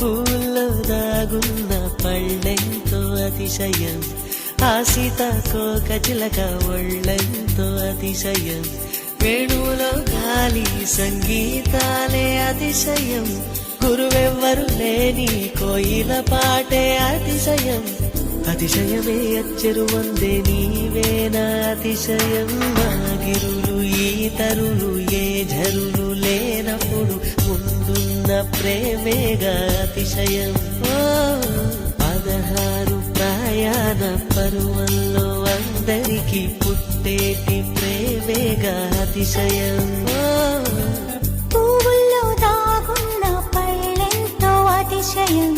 పూల్లో దాగున్న పళ్ళెంతో అతిశయం, ఆ సీతాకోక చిలక ఒళ్ళెంతో అతిశయం, వేణువులో గాలి సంగీతాలే అతిశయం, గురువెవ్వరు లేని కోయిల పాటే అతిశయం, అతిశయమే అచ్చెరు వందే నీవేనా అతిశయం, మాగిరులు ఈ తరులు ఏ ఝరులు లేనప్పుడు ముందున్న ప్రేమేగా అతిశయం. 16 ప్రయాణ పరువంలో అందరికీ పుట్టేటి ప్రేమేగా అతిశయం. పువ్వుల్లో దాగున్న పళ్ళెంతో అతిశయం,